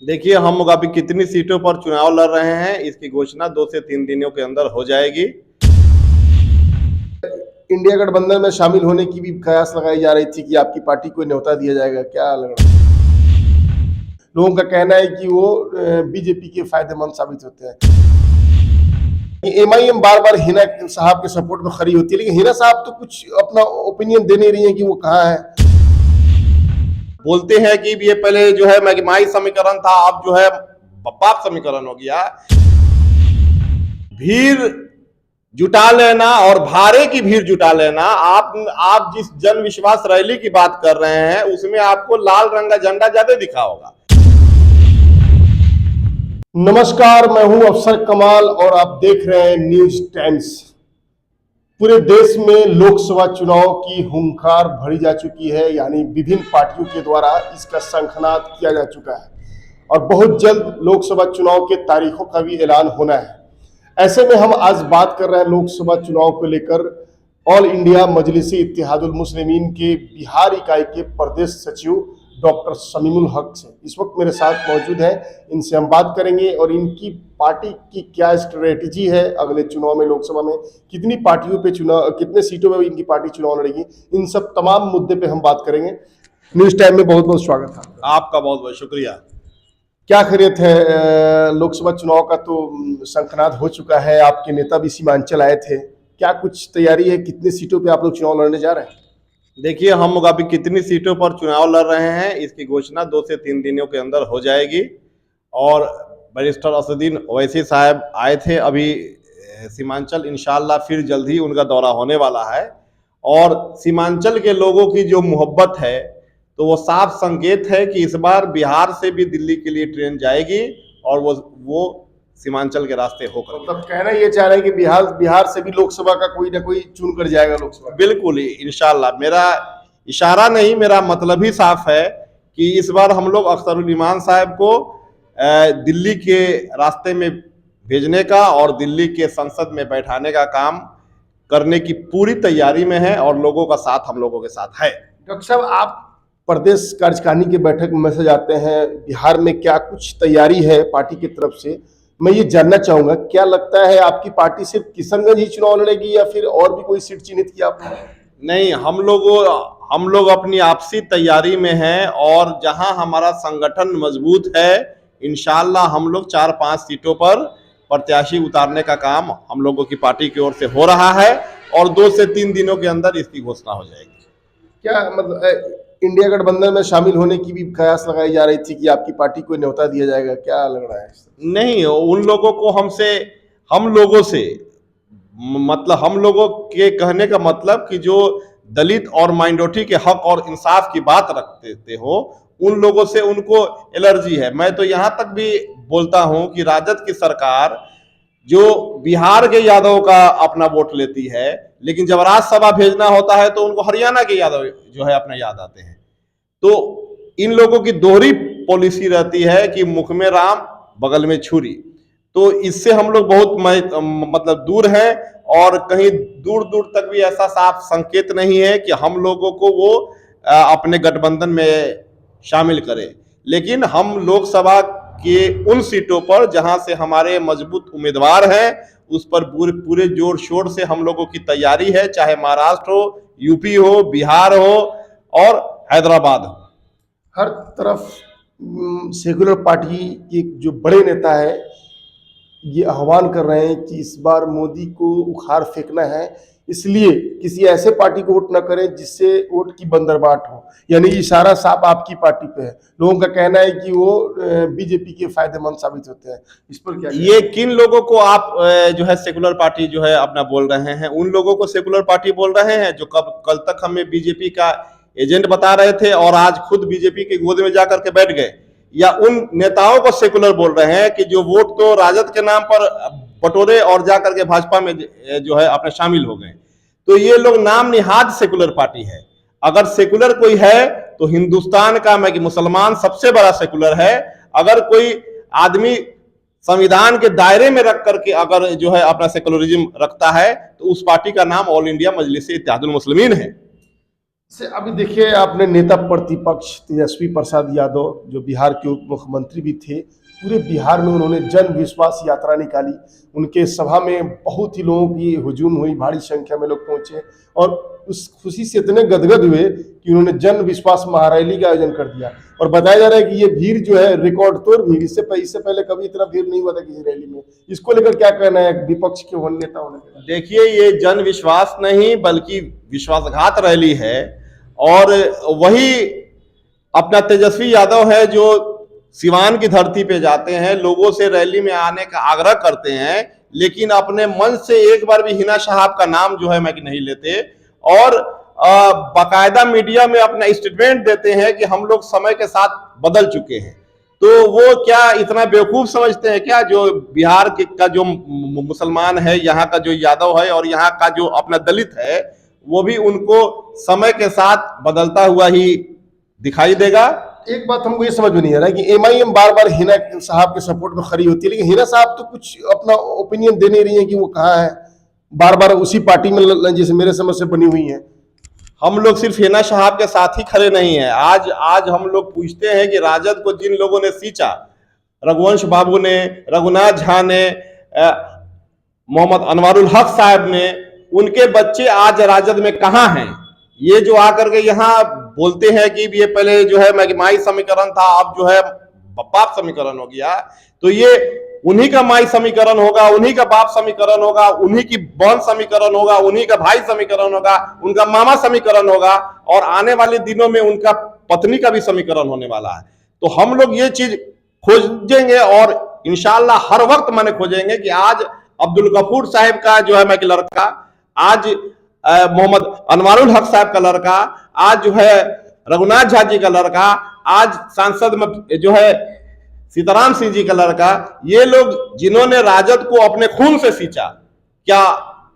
देखिए, हम अभी कितनी सीटों पर चुनाव लड़ रहे हैं, इसकी घोषणा 2 से 3 दिनों के अंदर हो जाएगी। इंडिया गठबंधन में शामिल होने की भी कयास लगाई जा रही थी कि आपकी पार्टी को न्योता दिया जाएगा, क्या लग रहा है? लोगों का कहना है कि वो बीजेपी के फायदेमंद साबित होते हैं। एमआईएम बार बार हिना साहब के सपोर्ट में खड़ी होती है, लेकिन हिना साहब तो कुछ अपना ओपिनियन दे नहीं रही है कि वो कहाँ है। बोलते हैं कि ये पहले जो है मैगमाई समीकरण था, अब जो है बाप समीकरण हो गया। भीड़ जुटा लेना और भारे की भीड़ जुटा लेना। आप जिस जन विश्वास रैली की बात कर रहे हैं उसमें आपको लाल रंग का झंडा ज्यादा दिखा होगा। नमस्कार, मैं हूं अफसर कमाल और आप देख रहे हैं न्यूज टाइम्स। पूरे देश में लोकसभा चुनाव की हुंकार भरी जा चुकी है, यानी विभिन्न पार्टियों के द्वारा इसका शंखनाद किया जा चुका है और बहुत जल्द लोकसभा चुनाव के तारीखों का भी ऐलान होना है। ऐसे में हम आज बात कर रहे हैं लोकसभा चुनाव को लेकर ऑल इंडिया मजलिस इत्तेहादुल मुस्लिमीन के बिहार इकाई के प्रदेश सचिव डॉक्टर शमीमुल हक से इस वक्त मेरे साथ मौजूद है। इनसे हम बात करेंगे और इनकी पार्टी की क्या स्ट्रेटेजी है अगले चुनाव में, लोकसभा में कितनी पार्टियों पे चुनाव, कितने सीटों में इनकी पार्टी चुनाव लड़ेगी, इन सब तमाम मुद्दे पे हम बात करेंगे। न्यूज टाइम में बहुत बहुत स्वागत है आपका। बहुत बहुत शुक्रिया। क्या खैरियत है? लोकसभा चुनाव का तो शंखनाद हो चुका है, आपके नेता भी सीमांचल आए थे, क्या कुछ तैयारी है? कितने सीटों पे आप लोग चुनाव लड़ने जा रहे हैं? देखिए, हम अभी कितनी सीटों पर चुनाव लड़ रहे हैं, इसकी घोषणा 2 से 3 दिनों के अंदर हो जाएगी। और बैरिस्टर असदुद्दीन ओवैसी साहब आए थे अभी सीमांचल, इंशाल्लाह फिर जल्द ही उनका दौरा होने वाला है। और सीमांचल के लोगों की जो मोहब्बत है तो वो साफ संकेत है कि इस बार बिहार से भी दिल्ली के लिए ट्रेन जाएगी और वो सीमांचल के रास्ते होकर। मतलब कहना ये चाह रहे हैं कि बिहार से भी लोकसभा का कोई ना कोई चुन कर जाएगा लोकसभा। बिल्कुल इंशाल्लाह। मेरा इशारा नहीं, मेरा मतलब ही साफ है कि इस बार हम लोग अख्तरुल ईमान साहब को दिल्ली के रास्ते में भेजने का और दिल्ली के संसद में बैठाने का काम करने की पूरी तैयारी में है और लोगों का साथ हम लोगों के साथ है। डॉक्टर साहब, आप प्रदेश कार्यकारिणी की बैठक में मैसेज आते हैं, बिहार में क्या कुछ तैयारी है पार्टी की तरफ से? मैं ये जानना चाहूंगा, क्या लगता है आपकी पार्टी सिर्फ किशनगंज ही चुनाव लड़ेगी या फिर और भी कोई सीट चिन्हित किया आपने? नहीं, हम लोग अपनी आपसी तैयारी में हैं और जहां हमारा संगठन मजबूत है इंशाल्लाह हम लोग 4-5 सीटों पर प्रत्याशी उतारने का काम हम लोगों की पार्टी की ओर से हो रहा है और 2 से 3 दिनों के अंदर इसकी घोषणा हो जाएगी। क्या मतलब इंडिया गठबंधन में शामिल होने की भी कयास लगाई जा रही थी कि आपकी पार्टी को न्योता दिया जाएगा, क्या लग रहा है? नहीं, उन लोगों को हम लोगों से मतलब हम लोगों के कहने का मतलब कि जो दलित और माइनॉरिटी के हक और इंसाफ की बात रखते हो उन लोगों से उनको एलर्जी है। मैं तो यहाँ तक भी बोलता हूँ कि राजद की सरकार जो बिहार के यादव का अपना वोट लेती है, लेकिन जब राज्यसभा भेजना होता है तो उनको हरियाणा के यादव जो है अपने याद आते हैं। तो इन लोगों की दोहरी पॉलिसी रहती है कि मुख में राम बगल में छुरी। तो इससे हम लोग बहुत मतलब दूर हैं और कहीं दूर दूर तक भी ऐसा साफ संकेत नहीं है कि हम लोगों को वो अपने गठबंधन में शामिल करें। लेकिन हम लोकसभा के उन सीटों पर जहां से हमारे मजबूत उम्मीदवार हैं उस पर पूरे जोर शोर से हम लोगों की तैयारी है, चाहे महाराष्ट्र हो, यूपी हो, बिहार हो और हैदराबाद हो। हर तरफ सेकुलर पार्टी के जो बड़े नेता है ये आह्वान कर रहे हैं कि इस बार मोदी को उखाड़ फेंकना है, इसलिए किसी ऐसे पार्टी को वोट न करें जिससे वोट की बंदरबाट हो, यानी इशारा साफ आपकी पार्टी पे है। लोगों का कहना है कि वो बीजेपी के फायदेमंद साबित होते हैं, इस पर क्या? ये किन लोगों को आप जो है सेकुलर पार्टी जो है अपना बोल रहे हैं? उन लोगों को सेकुलर पार्टी बोल रहे हैं जो कल तक हमें बीजेपी का एजेंट बता रहे थे और आज खुद बीजेपी के गोद में जाकर के बैठ गए, या उन नेताओं को सेकुलर बोल रहे हैं कि जो वोट तो राजद के नाम पर बटोरे और जाकर के भाजपा में जो है अपने शामिल हो गए? तो ये लोग नाम निहाद सेकुलर पार्टी है। अगर सेकुलर कोई है तो हिंदुस्तान का मैं कि मुसलमान सबसे बड़ा सेकुलर है। अगर कोई आदमी संविधान के दायरे में रख करके अगर जो है अपना सेकुलरिज्म रखता है तो उस पार्टी का नाम ऑल इंडिया मजलिस इत्तेहादुल मुस्लिमीन है। से अभी देखिए, आपने नेता प्रतिपक्ष तेजस्वी प्रसाद यादव जो बिहार के उप मुख्यमंत्री भी थे, पूरे बिहार में उन्होंने जन विश्वास यात्रा निकाली। उनके सभा में बहुत ही लोगों की हुजूम हुई, भारी संख्या में लोग पहुंचे और उस खुशी से इतने गदगद हुए कि उन्होंने जन विश्वास महारैली का आयोजन कर दिया। और बताया जा रहा है कि ये भीड़ जो है रिकॉर्ड तोड़ भीड़, इससे पहले कभी इतना भीड़ नहीं हुआ था किसी रैली में। इसको लेकर क्या कहना है विपक्ष के नेता होने के? देखिए, ये जन विश्वास नहीं बल्कि विश्वासघात रैली है। और वही अपना तेजस्वी यादव है जो सिवान की धरती पे जाते हैं, लोगों से रैली में आने का आग्रह करते हैं, लेकिन अपने मन से एक बार भी हिना साहब का नाम जो है मैं नहीं लेते, और बाकायदा मीडिया में अपना स्टेटमेंट देते हैं कि हम लोग समय के साथ बदल चुके हैं। तो वो क्या इतना बेवकूफ समझते हैं क्या, जो बिहार का जो मुसलमान है, यहाँ का जो यादव है और यहाँ का जो अपना दलित है, वो भी उनको समय के साथ बदलता हुआ ही दिखाई देगा। एक बात हमको ये समझ में नहीं आ रहा है कि एमआईएम बार बार हिना साहब के सपोर्ट में खड़ी होती है, लेकिन हिना साहब तो कुछ अपना ओपिनियन दे नहीं रही है कि वो कहाँ है, बार बार उसी पार्टी में जैसे मेरे समझ से बनी हुई है। हम लोग सिर्फ हिना साहब के साथ ही खड़े नहीं हैं। आज हम लोग पूछते हैं कि राजद को जिन लोगों ने सींचा, रघुवंश बाबू ने, रघुनाथ झा ने, मोहम्मद अनवारुल हक साहब ने, उनके बच्चे आज राजद में कहाँ हैं? ये जो आकर के यहाँ बोलते हैं कि ये पहले जो है माई समीकरण था, अब जो है बाप समीकरण हो गया, तो ये उन्हीं का माई समीकरण होगा, उन्हीं का बाप समीकरण होगा, उन्हीं की बहन समीकरण होगा, उन्हीं का भाई समीकरण होगा, उनका मामा समीकरण होगा, और आने वाले दिनों में उनका पत्नी का भी समीकरण होने वाला है। तो हम लोग ये चीज खोजेंगे और इंशाअल्लाह हर वक्त मैंने खोजेंगे कि आज अब्दुल गफूर साहब का जो है लड़का, आज मोहम्मद अनवारुल हक साहब का लड़का, आज जो है रघुनाथ झा जी का लड़का, आज सांसद में जो है सीताराम सिंह जी का लड़का, ये लोग जिन्होंने राजद को अपने खून से सींचा, क्या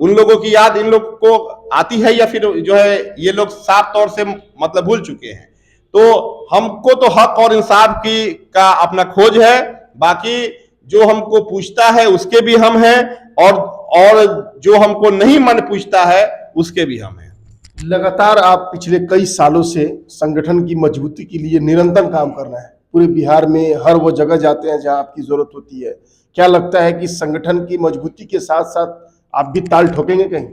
उन लोगों की याद इन लोग को आती है या फिर जो है ये लोग साफ तौर से भूल चुके हैं? तो हमको तो हक और इंसाफ की का अपना खोज है, बाकी जो हमको पूछता है उसके भी हम हैं, और जो हमको नहीं मन पूछता है उसके भी हम हैं। लगातार आप पिछले कई सालों से संगठन की मजबूती के लिए निरंतर काम कर रहे हैं, पूरे बिहार में हर वो जगह जाते हैं जहां आपकी जरूरत होती है। क्या लगता है कि संगठन की मजबूती के साथ साथ आप भी ताल ठोकेंगे कहीं?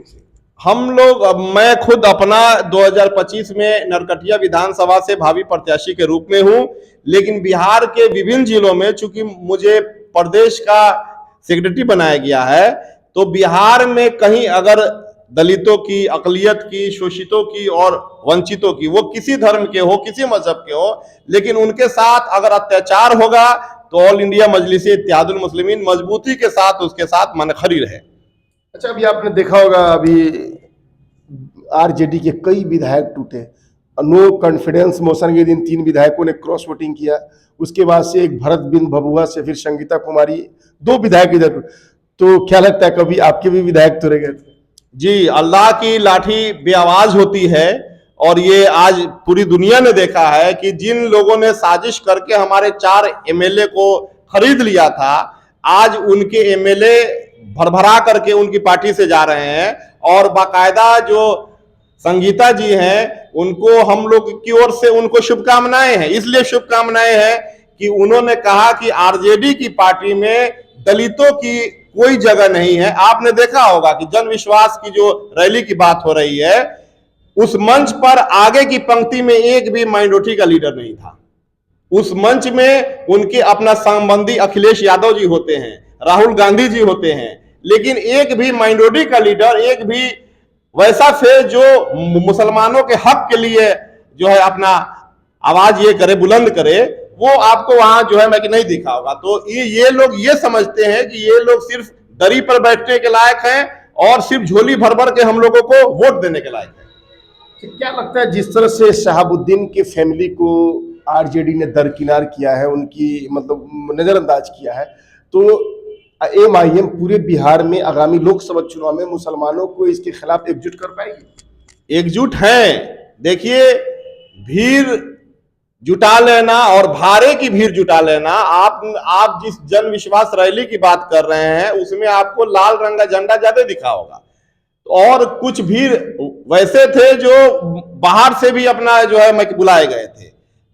हम लोग, मैं खुद अपना 2025 में नरकटिया विधानसभा से भावी प्रत्याशी के रूप में हूं, लेकिन बिहार के विभिन्न जिलों में चूंकि मुझे प्रदेश का सेक्रेटरी बनाया गया है, तो बिहार में कहीं अगर दलितों की, अकलियत की, शोषितों की और वंचितों की, वो किसी धर्म के हो, किसी मजहब के हो, लेकिन उनके साथ अगर अत्याचार होगा तो ऑल इंडिया मजलिस इत्तेहादुल मुस्लिमीन मजबूती के साथ उसके साथ मन खड़ी रहे। अच्छा, अभी आपने देखा होगा, अभी आरजेडी के कई विधायक टूटे, नो कॉन्फिडेंस मोशन के दिन 3 विधायकों ने क्रॉस वोटिंग किया, उसके बाद से एक भरत बिन भभुआ से फिर संगीता कुमारी, 2 विधायक इधर। तो क्या लगता है कभी आपके भी विधायक तोड़े गए? जी, अल्लाह की लाठी बेआवाज होती है, और ये आज पूरी दुनिया ने देखा है कि जिन लोगों ने साजिश करके हमारे 4 एमएलए को खरीद लिया था, आज उनके एमएलए भरभरा करके उनकी पार्टी से जा रहे हैं, और बाकायदा जो संगीता जी हैं उनको हम लोग की ओर से उनको शुभकामनाएं हैं। इसलिए शुभकामनाएं हैं कि उन्होंने कहा कि आरजेडी की पार्टी में दलितों की कोई जगह नहीं है। आपने देखा होगा कि जन विश्वास की जो रैली की बात हो रही है, उस मंच पर आगे की पंक्ति में एक भी माइनॉरिटी का लीडर नहीं था। उस मंच में उनके अपना संबंधी अखिलेश यादव जी होते हैं, राहुल गांधी जी होते हैं, लेकिन एक भी माइनॉरिटी का लीडर, एक भी वैसा फेस जो मुसलमानों के हक के लिए जो है अपना आवाज ये करे, बुलंद करे, वो आपको वहां जो है नहीं दिखा होगा। तो ये लोग ये समझते हैं कि ये लोग सिर्फ दरी पर बैठने के लायक हैं और सिर्फ झोली भर भर के हम लोगों को वोट देने के लायक है। क्या लगता है जिस तरह से शहाबुद्दीन के फैमिली को आरजेडी ने दरकिनार किया है, उनकी नजरअंदाज किया है, तो एमआईएम पूरे बिहार में आगामी लोकसभा चुनाव में मुसलमानों को इसके खिलाफ एकजुट कर पाएगी? एकजुट है। देखिए, भीड़ जुटा लेना और भारे की भीड़ जुटा लेना, आप जिस जन विश्वास रैली की बात कर रहे हैं उसमें आपको लाल रंग का झंडा ज्यादा दिखा होगा, और कुछ भीड़ वैसे थे जो बाहर से भी अपना जो है मैं बुलाए गए थे।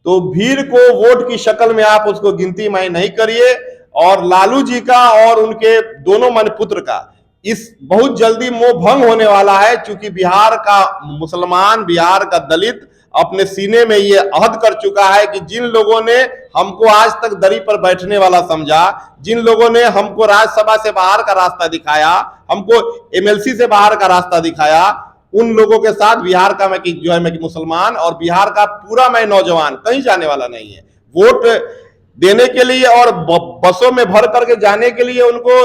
तो भीड़ को वोट की शक्ल में आप उसको गिनती में नहीं करिए। और लालू जी का और उनके दोनों मन पुत्र का इस बहुत जल्दी मोह भंग होने वाला है, क्योंकि बिहार का मुसलमान, बिहार का दलित अपने सीने में ये अहद कर चुका है कि जिन लोगों ने हमको आज तक दरी पर बैठने वाला समझा, जिन लोगों ने हमको राज्यसभा से बाहर का रास्ता दिखाया, हमको एमएलसी से बाहर का रास्ता दिखाया, उन लोगों के साथ बिहार का मैं जो है मैं मुसलमान और बिहार का पूरा मैं नौजवान कहीं जाने वाला नहीं है। वोट देने के लिए और बसों में भर करके जाने के लिए उनको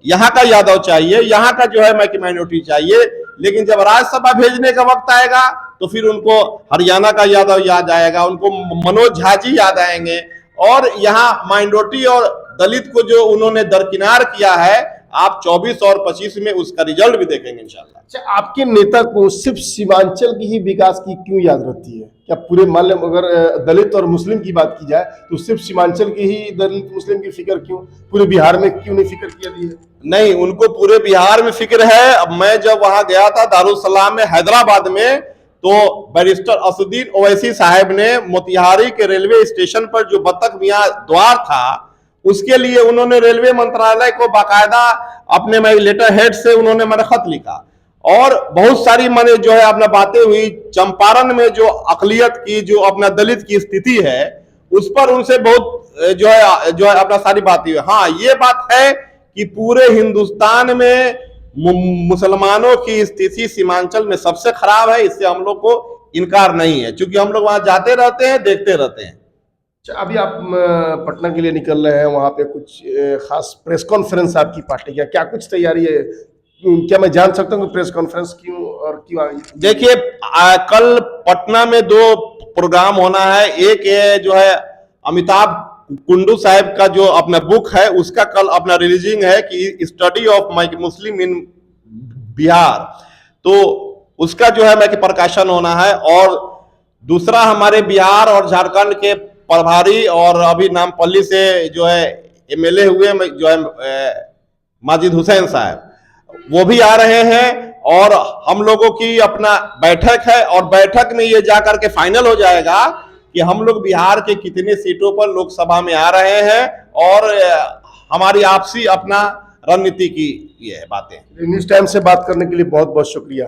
यहाँ का यादव चाहिए, यहाँ का जो है मैं माइनॉरिटी चाहिए। लेकिन जब राज्यसभा भेजने का वक्त आएगा तो फिर उनको हरियाणा का यादव याद आएगा, उनको मनोज झा जी याद आएंगे। और यहाँ माइनॉरिटी और दलित को जो उन्होंने दरकिनार किया है, आप 24 और 25 में उसका रिजल्ट भी देखेंगे इंशाल्लाह। अच्छा, आपके नेता को सिर्फ सीमांचल की ही विकास की क्यों याद रहती है? क्या पूरे मामले में अगर दलित और मुस्लिम की बात की जाए तो सिर्फ सीमांचल की ही दलित मुस्लिम की फिक्र क्यों, पूरे बिहार में क्यों नहीं फिक्र किया दी है? नहीं, उनको पूरे बिहार में फिक्र है। अब मैं जब वहां गया था दारुसलाम में हैदराबाद में, तो बैरिस्टर असुद्दीन ओवैसी साहब ने मोतिहारी के रेलवे स्टेशन पर जो बतख मियां द्वार था, उसके लिए उन्होंने रेलवे मंत्रालय को बाकायदा अपने मैं लेटर हेड से उन्होंने मैंने खत लिखा। और बहुत सारी मैंने जो है अपना बातें हुई। चंपारण में जो अकलियत की जो अपना दलित की स्थिति है, उस पर उनसे बहुत जो है अपना सारी बातें हुई। हाँ, ये बात है कि पूरे हिंदुस्तान में मुसलमानों की स्थिति सीमांचल में सबसे खराब है। इससे हम लोग को इनकार नहीं है, क्योंकि हम लोग वहां जाते रहते हैं, देखते रहते हैं। अभी आप पटना के लिए निकल रहे हैं, वहां पे कुछ खास प्रेस कॉन्फ्रेंस आपकी पार्टी का क्या कुछ तैयारी है? क्या मैं जान सकता हूँ कि प्रेस कॉन्फ्रेंस क्यों और क्यों आई? देखिए, कल पटना में 2 प्रोग्राम होना है। एक ये जो है अमिताभ कुंडू साहब का जो अपना बुक है, उसका कल अपना रिलीजिंग है कि स्टडी ऑफ माई मुस्लिम इन बिहार, तो उसका जो है मैं प्रकाशन होना है। और दूसरा हमारे बिहार और झारखंड के प्रभारी और अभी नामपल्ली से जो है एमएलए हुए जो है माजिद हुसैन साहब, वो भी आ रहे हैं। और हम लोगों की अपना बैठक है, और बैठक में ये जाकर के फाइनल हो जाएगा कि हम लोग बिहार के कितने सीटों पर लोकसभा में आ रहे हैं, और हमारी आपसी अपना रणनीति की ये बातें। न्यूज़ टाइम से बात करने के लिए बहुत बहुत शुक्रिया।